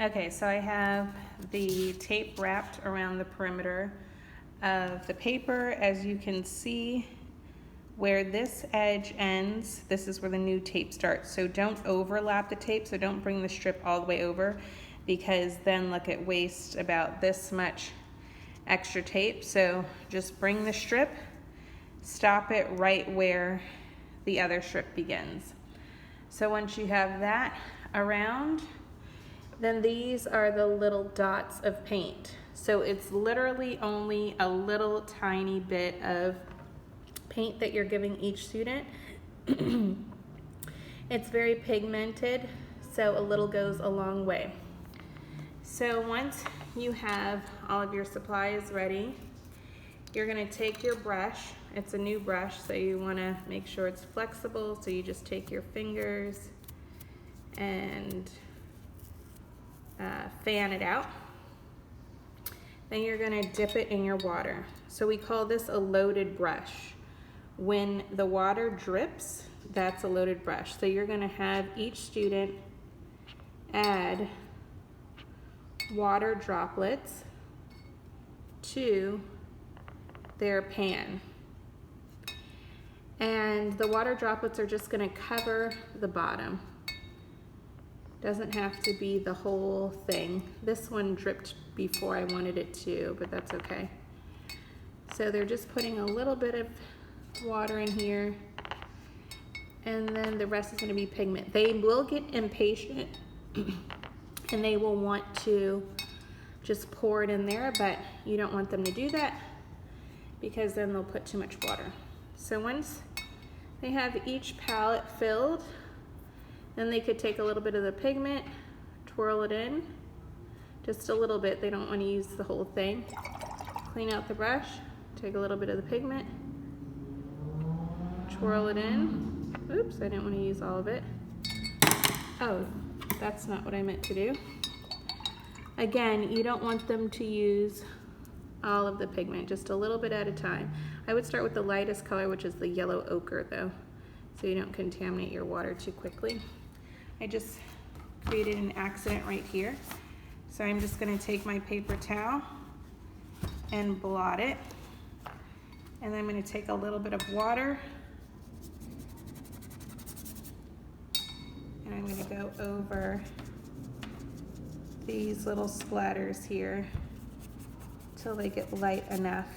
Okay, so I have the tape wrapped around the perimeter of the paper. As you can see, where this edge ends, this is where the new tape starts. So don't overlap the tape, so don't bring the strip all the way over, because then look, it wastes about this much extra tape. So just bring the strip, stop it right where the other strip begins. So once you have that around, then these are the little dots of paint. So it's literally only a little tiny bit of paint that you're giving each student. It's very pigmented, so a little goes a long way. So once you have all of your supplies ready, you're gonna take your brush. It's a new brush, so you wanna make sure it's flexible, so you just take your fingers and fan it out. Then you're gonna dip it in your water. So we call this a loaded brush. When the water drips, that's a loaded brush. So you're gonna have each student add water droplets to their pan. And the water droplets are just gonna cover the bottom. Doesn't have to be the whole thing. This one dripped before I wanted it to, but that's okay. So they're just putting a little bit of water in here, and then the rest is gonna be pigment. They will get impatient and they will want to just pour it in there, but you don't want them to do that because then they'll put too much water. So once they have each palette filled, then they could take a little bit of the pigment, twirl it in, just a little bit. They don't want to use the whole thing. Clean out the brush, take a little bit of the pigment, twirl it in. Oops, I didn't want to use all of it. Oh, that's not what I meant to do. Again, you don't want them to use all of the pigment, just a little bit at a time. I would start with the lightest color, which is the yellow ochre though, so you don't contaminate your water too quickly. I just created an accident right here. So I'm just gonna take my paper towel and blot it. And then I'm gonna take a little bit of water and I'm gonna go over these little splatters here till they get light enough.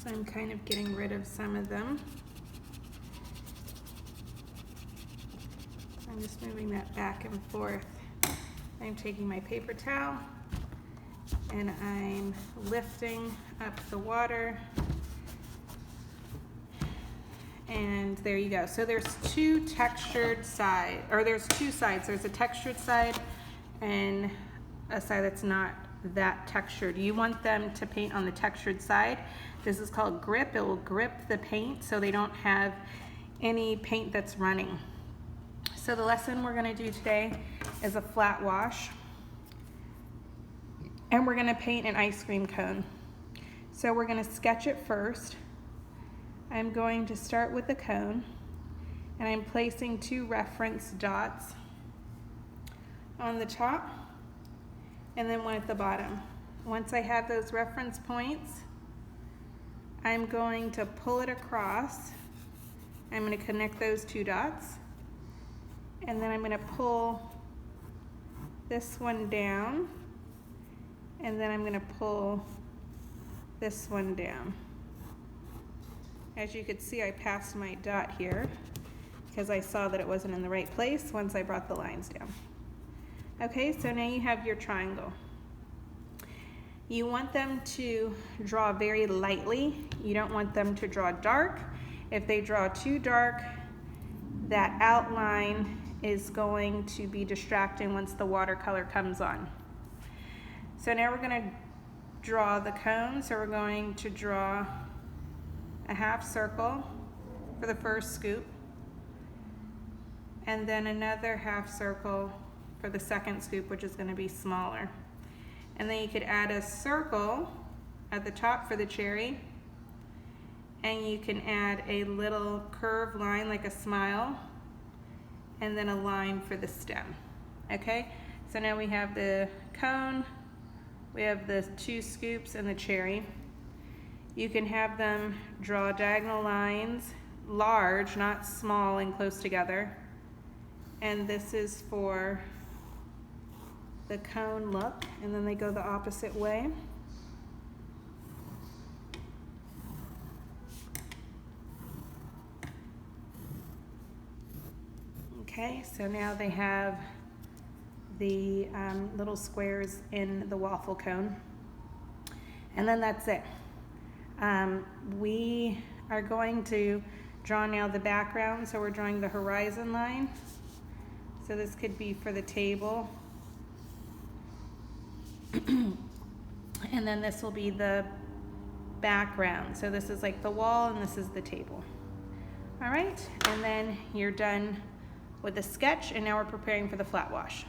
So I'm kind of getting rid of some of them. I'm just moving that back and forth. I'm taking my paper towel and I'm lifting up the water. And there you go. So there's two textured sides, or there's two sides. There's a textured side and a side that's not that textured. You want them to paint on the textured side. This is called grip. It will grip the paint so they don't have any paint that's running. So the lesson we're gonna do today is a flat wash. And we're gonna paint an ice cream cone. So we're gonna sketch it first. I'm going to start with the cone and I'm placing two reference dots on the top and then one at the bottom. Once I have those reference points, I'm going to pull it across. I'm going to connect those two dots and then I'm going to pull this one down and then I'm going to pull this one down. As you could see, I passed my dot here because I saw that it wasn't in the right place once I brought the lines down. Okay, so now you have your triangle. You want them to draw very lightly. You don't want them to draw dark. If they draw too dark, that outline is going to be distracting once the watercolor comes on. So now we're going to draw the cone. So we're going to draw a half circle for the first scoop, and then another half circle for the second scoop, which is going to be smaller. And then you could add a circle at the top for the cherry, and you can add a little curved line like a smile, and then a line for the stem. Okay, so now we have the cone, we have the 2 scoops and the cherry. You can have them draw diagonal lines, large, not small and close together. And this is for the cone look, and then they go the opposite way. Okay, so now they have the little squares in the waffle cone. And then that's it. We are going to draw now the background, so we're drawing the horizon line. So this could be for the table. And then this will be the background. So this is like the wall and this is the table. All right, and then you're done with the sketch, and now we're preparing for the flat wash.